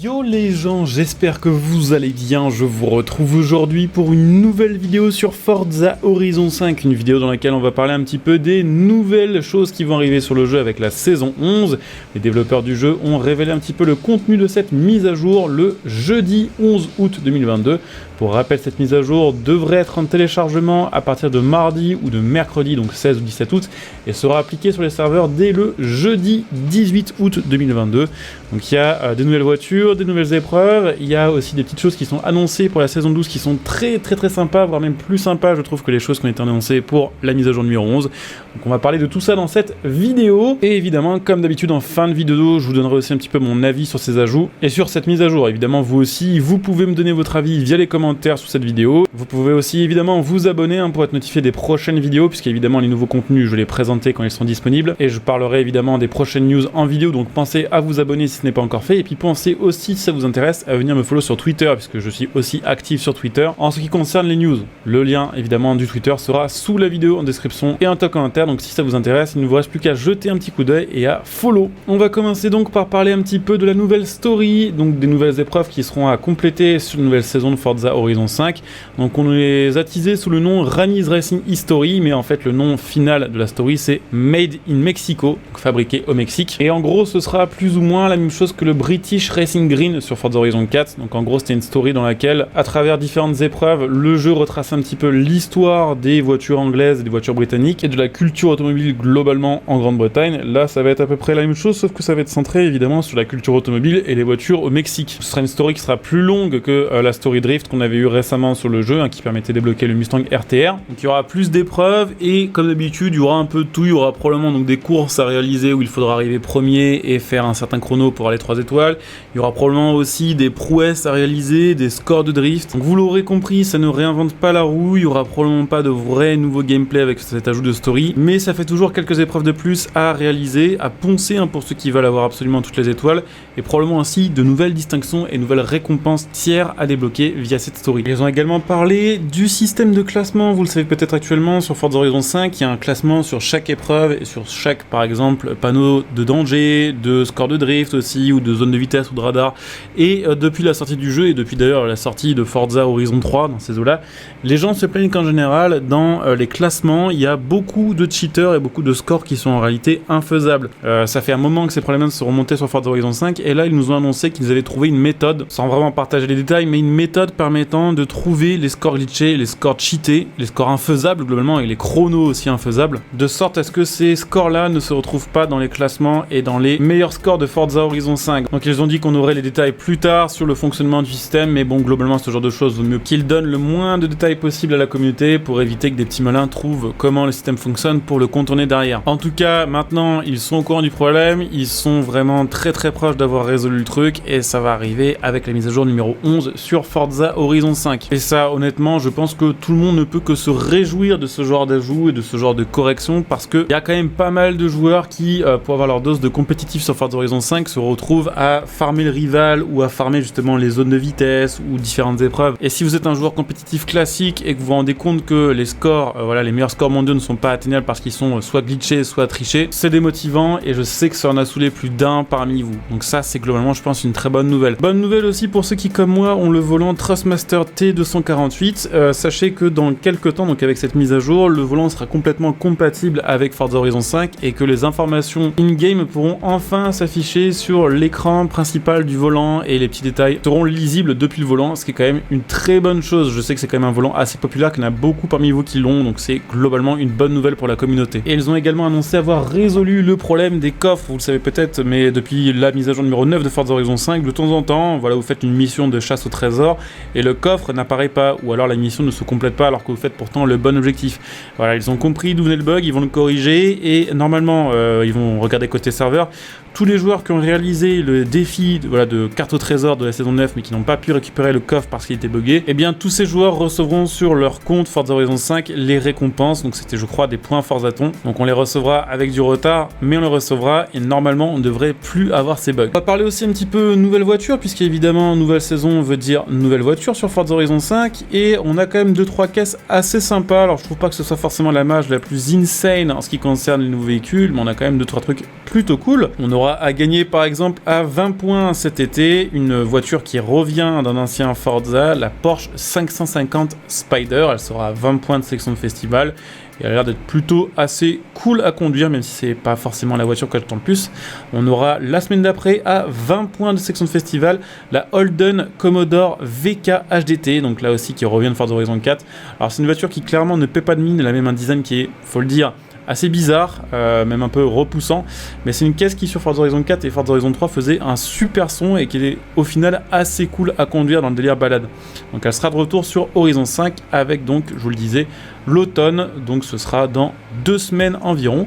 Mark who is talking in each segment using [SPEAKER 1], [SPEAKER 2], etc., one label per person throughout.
[SPEAKER 1] Yo les gens, j'espère que vous allez bien, je vous retrouve aujourd'hui pour une nouvelle vidéo sur Forza Horizon 5, une vidéo dans laquelle on va parler un petit peu des nouvelles choses qui vont arriver sur le jeu avec la saison 11. Les développeurs du jeu ont révélé un petit peu le contenu de cette mise à jour le jeudi 11 août 2022. Pour rappel, cette mise à jour devrait être en téléchargement à partir de mardi ou de mercredi, donc 16 ou 17 août, et sera appliquée sur les serveurs dès le jeudi 18 août 2022. Donc il y a des nouvelles voitures, des nouvelles épreuves, il y a aussi des petites choses qui sont annoncées pour la saison 12 qui sont très sympas, voire même plus sympas je trouve que les choses qui ont été annoncées pour la mise à jour numéro 11. Donc on va parler de tout ça dans cette vidéo, et évidemment comme d'habitude en fin de vidéo je vous donnerai aussi un petit peu mon avis sur ces ajouts et sur cette mise à jour. Évidemment vous aussi, vous pouvez me donner votre avis via les commentaires sous cette vidéo. Vous pouvez aussi évidemment vous abonner pour être notifié des prochaines vidéos, puisqu'évidemment les nouveaux contenus je les présenterai quand ils seront disponibles, et je parlerai évidemment des prochaines news en vidéo, donc pensez à vous abonner si ce n'est pas encore fait, et puis pensez aussi, si ça vous intéresse, à venir me follow sur Twitter, puisque je suis aussi actif sur Twitter en ce qui concerne les news. Le lien évidemment du Twitter sera sous la vidéo en description et en top commentaire, donc si ça vous intéresse, il ne vous reste plus qu'à jeter un petit coup d'œil et à follow. On va commencer donc par parler un petit peu de la nouvelle story, donc des nouvelles épreuves qui seront à compléter sur une nouvelle saison de Forza Horizon 5. Donc on les a teasés sous le nom Rani's Racing History, mais en fait le nom final de la story c'est Made in Mexico, donc fabriqué au Mexique. Et en gros ce sera plus ou moins la même chose que le British Racing Green sur Forza Horizon 4. Donc en gros c'était une story dans laquelle, à travers différentes épreuves, le jeu retrace un petit peu l'histoire des voitures anglaises et des voitures britanniques et de la culture automobile globalement en Grande-Bretagne. Là ça va être à peu près la même chose, sauf que ça va être centré évidemment sur la culture automobile et les voitures au Mexique. Ce sera une story qui sera plus longue que la story Drift qu'on avait eu récemment sur le jeu, qui permettait de débloquer le Mustang RTR. Donc il y aura plus d'épreuves et comme d'habitude il y aura un peu de tout. Il y aura probablement donc des courses à réaliser où il faudra arriver premier et faire un certain chrono pour aller 3 étoiles. Il y aura probablement aussi des prouesses à réaliser, des scores de drift. Donc vous l'aurez compris, ça ne réinvente pas la roue. Il y aura probablement pas de vrai nouveau gameplay avec cet ajout de story, mais ça fait toujours quelques épreuves de plus à réaliser, à poncer pour ceux qui veulent avoir absolument toutes les étoiles, et probablement ainsi de nouvelles distinctions et nouvelles récompenses tiers à débloquer via cette story. Ils ont également parlé du système de classement. Vous le savez peut-être actuellement, sur Forza Horizon 5 il y a un classement sur chaque épreuve et sur chaque par exemple panneau de danger, de score de drift aussi, ou de zone de vitesse ou de radar. Et depuis la sortie du jeu, et depuis d'ailleurs la sortie de Forza Horizon 3 dans ces eaux là, les gens se plaignent qu'en général dans les classements il y a beaucoup de cheaters et beaucoup de scores qui sont en réalité infaisables. Ça fait un moment que ces problèmes se remontaient sur Forza Horizon 5, et là ils nous ont annoncé qu'ils avaient trouvé une méthode, sans vraiment partager les détails, mais une méthode permettant de trouver les scores glitchés, les scores cheatés, les scores infaisables globalement, et les chronos aussi infaisables, de sorte à ce que ces scores là ne se retrouvent pas dans les classements et dans les meilleurs scores de Forza Horizon 5. Donc ils ont dit qu'on aurait les détails plus tard sur le fonctionnement du système, mais bon globalement ce genre de choses vaut mieux qu'ils donnent le moins de détails possible à la communauté pour éviter que des petits malins trouvent comment le système fonctionne pour le contourner derrière. En tout cas maintenant ils sont au courant du problème, ils sont vraiment très proches d'avoir résolu le truc, et ça va arriver avec la mise à jour numéro 11 sur Forza Horizon 5. Et ça honnêtement je pense que tout le monde ne peut que se réjouir de ce genre d'ajout et de ce genre de correction, parce qu'il y a quand même pas mal de joueurs qui pour avoir leur dose de compétitif sur Forza Horizon 5 se retrouvent à farmer le rival ou à farmer justement les zones de vitesse ou différentes épreuves. Et si vous êtes un joueur compétitif classique et que vous vous rendez compte que les scores, les meilleurs scores mondiaux ne sont pas atteignables parce qu'ils sont soit glitchés soit trichés, c'est démotivant, et je sais que ça en a saoulé plus d'un parmi vous. Donc ça c'est globalement je pense une très bonne nouvelle. Bonne nouvelle aussi pour ceux qui comme moi ont le volant Thrustmaster T248. Sachez que dans quelques temps, donc avec cette mise à jour, le volant sera complètement compatible avec Forza Horizon 5, et que les informations in-game pourront enfin s'afficher sur l'écran principal du volant, et les petits détails seront lisibles depuis le volant, ce qui est quand même une très bonne chose. Je sais que c'est quand même un volant assez populaire, qu'il y en a beaucoup parmi vous qui l'ont, donc c'est globalement une bonne nouvelle pour la communauté. Et ils ont également annoncé avoir résolu le problème des coffres. Vous le savez peut-être, mais depuis la mise à jour numéro 9 de Forza Horizon 5, de temps en temps, vous faites une mission de chasse au trésor et le coffre n'apparaît pas, ou alors la mission ne se complète pas alors que vous faites pourtant le bon objectif. Voilà, ils ont compris d'où venait le bug, ils vont le corriger, et normalement ils vont regarder côté serveur. Tous les joueurs qui ont réalisé le défi de carte au trésor de la saison 9 mais qui n'ont pas pu récupérer le coffre parce qu'il était buggé, et bien tous ces joueurs recevront sur leur compte Forza Horizon 5 les récompenses. Donc c'était je crois des points Forzaton, donc on les recevra avec du retard, mais on les recevra, et normalement on ne devrait plus avoir ces bugs. On va parler aussi un petit peu nouvelle voiture, puisqu'évidemment nouvelle saison veut dire nouvelle voiture sur Forza Horizon 5, et on a quand même 2-3 caisses assez sympas. Alors je trouve pas que ce soit forcément la mage la plus insane en ce qui concerne les nouveaux véhicules, mais on a quand même 2-3 trucs plutôt cool. On aura aura à gagner par exemple à 20 points cet été une voiture qui revient d'un ancien Forza, la Porsche 550 Spyder. Elle sera à 20 points de sélection de festival. Et elle a l'air d'être plutôt assez cool à conduire, même si c'est pas forcément la voiture que j'attends le plus. On aura la semaine d'après à 20 points de section de festival la Holden Commodore VK HDT, donc là aussi qui revient de Forza Horizon 4. Alors c'est une voiture qui clairement ne paie pas de mine, elle a même un design qui est, faut le dire, assez bizarre, même un peu repoussant, mais c'est une caisse qui sur Forza Horizon 4 et Forza Horizon 3 faisait un super son et qui est au final assez cool à conduire dans le délire balade. Donc elle sera de retour sur Horizon 5 avec donc, je vous le disais, l'automne, donc ce sera dans 2 semaines environ.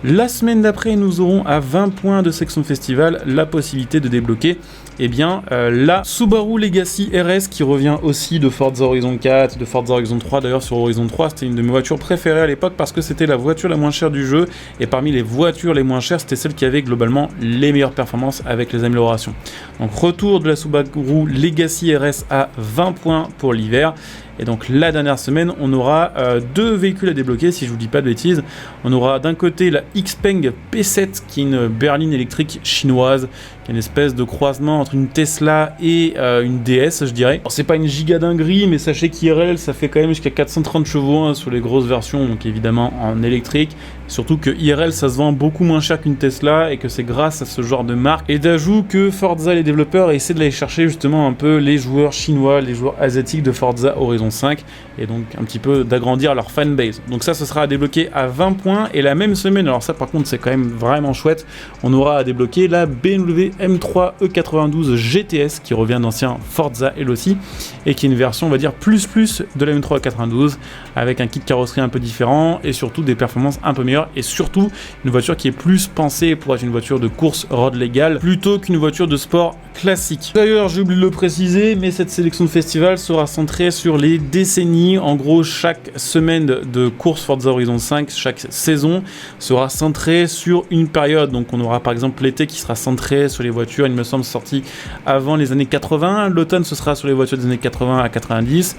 [SPEAKER 1] La semaine d'après, nous aurons à 20 points de section festival la possibilité de débloquer la Subaru Legacy RS qui revient aussi de Forza Horizon 4, de Forza Horizon 3. D'ailleurs sur Horizon 3 c'était une de mes voitures préférées à l'époque parce que c'était la voiture la moins chère du jeu et parmi les voitures les moins chères c'était celle qui avait globalement les meilleures performances avec les améliorations. Donc retour de la Subaru Legacy RS à 20 points pour l'hiver. Et donc la dernière semaine, on aura 2 véhicules à débloquer, si je vous dis pas de bêtises. On aura d'un côté la Xpeng P7, qui est une berline électrique chinoise, qui est une espèce de croisement entre une Tesla et une DS, je dirais. Alors c'est pas une giga dinguerie, mais sachez qu'IRL, ça fait quand même jusqu'à 430 chevaux hein, sur les grosses versions, donc évidemment en électrique. Surtout que IRL, ça se vend beaucoup moins cher qu'une Tesla et que c'est grâce à ce genre de marque. Et d'ajout que Forza, les développeurs, essaient d'aller chercher justement un peu les joueurs chinois, les joueurs asiatiques de Forza Horizon 5 et donc un petit peu d'agrandir leur fanbase. Donc ça, ce sera à débloquer à 20 points et la même semaine, alors ça par contre c'est quand même vraiment chouette, on aura à débloquer la BMW M3 E92 GTS qui revient d'ancien Forza elle aussi et qui est une version on va dire plus de la M3 E92 avec un kit carrosserie un peu différent et surtout des performances un peu meilleures et surtout une voiture qui est plus pensée pour être une voiture de course road légale plutôt qu'une voiture de sport classique. D'ailleurs j'ai oublié de le préciser mais cette sélection de festival sera centrée sur les décennies. En gros chaque semaine de course Forza Horizon 5, chaque saison sera centrée sur une période. Donc on aura par exemple l'été qui sera centré sur les voitures il me semble sorties avant les années 80, l'automne ce sera sur les voitures des années 80 à 90,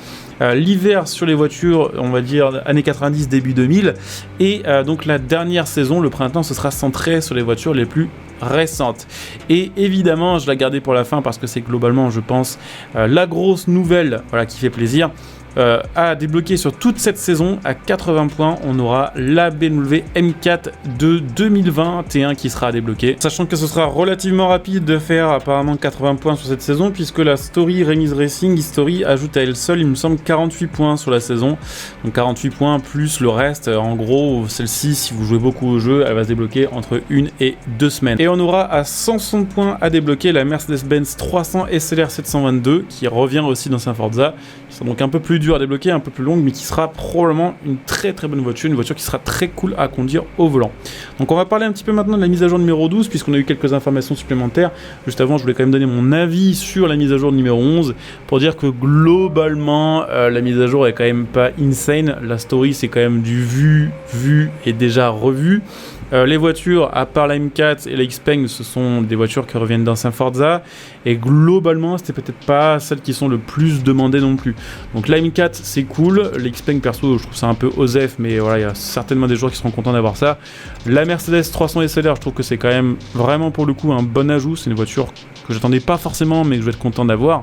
[SPEAKER 1] l'hiver sur les voitures on va dire années 90 début 2000 et donc la dernière saison le printemps ce sera centré sur les voitures les plus récente. Et évidemment je la gardais pour la fin parce que c'est globalement je pense la grosse nouvelle qui fait plaisir. À débloquer sur toute cette saison à 80 points on aura la BMW M4 de 2021 qui sera à débloquer, sachant que ce sera relativement rapide de faire apparemment 80 points sur cette saison puisque la Story Remise Racing History ajoute à elle seule il me semble 48 points sur la saison, donc 48 points plus le reste. En gros celle-ci si vous jouez beaucoup au jeu elle va se débloquer entre 1 et 2 semaines et on aura à 160 points à débloquer la Mercedes-Benz 300 SLR 722 qui revient aussi dans sa Forza, qui sera donc un peu plus dur à débloquer, un peu plus longue mais qui sera probablement une très bonne voiture, une voiture qui sera très cool à conduire au volant. Donc on va parler un petit peu maintenant de la mise à jour numéro 12 puisqu'on a eu quelques informations supplémentaires. Juste avant je voulais quand même donner mon avis sur la mise à jour numéro 11 pour dire que globalement la mise à jour est quand même pas insane, la story c'est quand même du vu et déjà revu. Les voitures, à part la M4 et la Xpeng, ce sont des voitures qui reviennent d'anciens Forza et globalement c'était peut-être pas celles qui sont le plus demandées non plus. Donc la M4 c'est cool, la Xpeng perso je trouve ça un peu osef mais voilà il y a certainement des joueurs qui seront contents d'avoir ça. La Mercedes 300 SLR je trouve que c'est quand même vraiment pour le coup un bon ajout, c'est une voiture que j'attendais pas forcément mais que je vais être content d'avoir.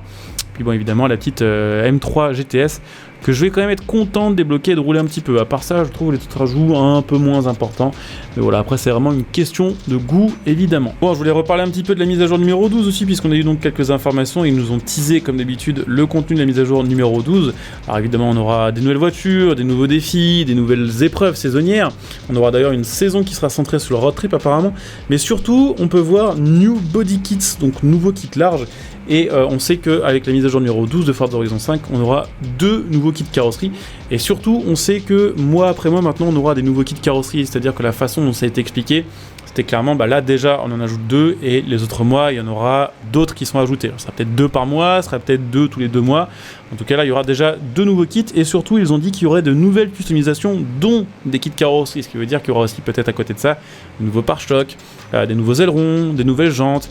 [SPEAKER 1] Puis bon évidemment la petite M3 GTS que je vais quand même être content de débloquer et de rouler un petit peu. À part ça, je trouve les autres ajouts un peu moins importants. Mais voilà, après c'est vraiment une question de goût, évidemment. Bon, je voulais reparler un petit peu de la mise à jour numéro 12 aussi, puisqu'on a eu donc quelques informations. Ils nous ont teasé, comme d'habitude, le contenu de la mise à jour numéro 12. Alors évidemment, on aura des nouvelles voitures, des nouveaux défis, des nouvelles épreuves saisonnières. On aura d'ailleurs une saison qui sera centrée sur le road trip apparemment. Mais surtout, on peut voir New Body Kits, donc nouveaux kits larges. Et on sait qu'avec la mise à jour numéro 12 de Forza Horizon 5, on aura 2 nouveaux kits carrosserie. Et surtout, on sait que mois après mois, maintenant, on aura des nouveaux kits carrosserie. C'est-à-dire que la façon dont ça a été expliqué, c'était clairement, là déjà, on en ajoute 2. Et les autres mois, il y en aura d'autres qui sont ajoutés. Alors, ça sera peut-être 2 par mois, ça sera peut-être 2 tous les 2 mois. En tout cas, là, il y aura déjà 2 nouveaux kits. Et surtout, ils ont dit qu'il y aurait de nouvelles customisations, dont des kits carrosserie. Ce qui veut dire qu'il y aura aussi peut-être à côté de ça, de nouveaux pare-chocs, des nouveaux ailerons, des nouvelles jantes,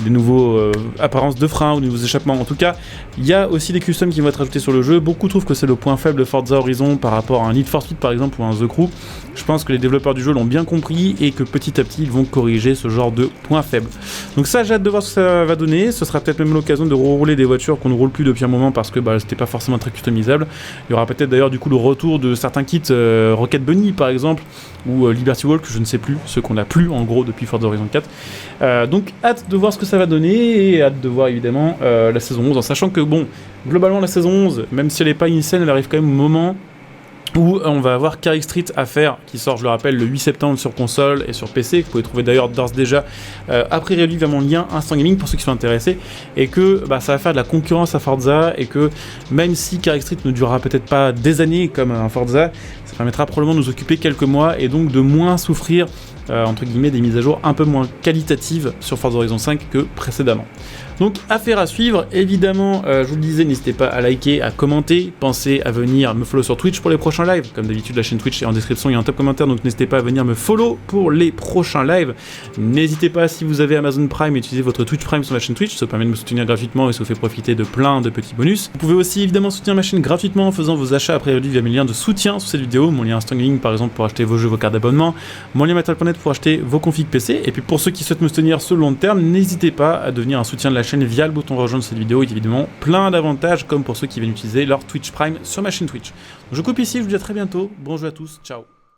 [SPEAKER 1] des nouveaux apparences de frein ou des nouveaux échappements. En tout cas, il y a aussi des customs qui vont être ajoutés sur le jeu. Beaucoup trouvent que c'est le point faible de Forza Horizon par rapport à un Need for Speed par exemple ou un The Crew. Je pense que les développeurs du jeu l'ont bien compris et que petit à petit ils vont corriger ce genre de points faibles. Donc ça, j'ai hâte de voir ce que ça va donner. Ce sera peut-être même l'occasion de rouler des voitures qu'on ne roule plus depuis un moment parce que c'était pas forcément très customisable. Il y aura peut-être d'ailleurs du coup le retour de certains kits Rocket Bunny par exemple, ou Liberty Walk, je ne sais plus, ceux qu'on n'a plus en gros depuis Forza Horizon 4. Donc hâte de voir ce que ça va donner et hâte de voir évidemment la saison 11, en sachant que bon, globalement la saison 11, même si elle n'est pas initiale, elle arrive quand même au moment où on va avoir Carrick Street à faire, qui sort, je le rappelle, le 8 septembre sur console et sur PC, que vous pouvez trouver d'ailleurs d'ores déjà après réduit vers mon lien Instant Gaming pour ceux qui sont intéressés, et que ça va faire de la concurrence à Forza, et que même si Carrick Street ne durera peut-être pas des années comme un Forza, ça permettra probablement de nous occuper quelques mois et donc de moins souffrir entre guillemets des mises à jour un peu moins qualitatives sur Forza Horizon 5 que précédemment. Donc affaire à suivre, évidemment, je vous le disais, n'hésitez pas à liker, à commenter, pensez à venir me follow sur Twitch pour les prochains lives, comme d'habitude la chaîne Twitch est en description, il y a un top commentaire, donc n'hésitez pas à venir me follow pour les prochains lives. N'hésitez pas, si vous avez Amazon Prime, à utiliser votre Twitch Prime sur la chaîne Twitch, ça permet de me soutenir gratuitement et ça vous fait profiter de plein de petits bonus. Vous pouvez aussi évidemment soutenir ma chaîne gratuitement en faisant vos achats après réduit via mes liens de soutien sous cette vidéo, mon lien Instant Gaming par exemple pour acheter vos jeux, vos cartes d'abonnement, mon lien Metal.net pour acheter vos configs PC, et puis pour ceux qui souhaitent me soutenir sur le long terme, n'hésitez pas à devenir un soutien de la chaîne via le bouton rejoindre cette vidéo, et évidemment plein d'avantages comme pour ceux qui viennent utiliser leur Twitch Prime sur ma chaîne Twitch. Donc, je coupe ici, je vous dis à très bientôt, bon jeu à tous, ciao.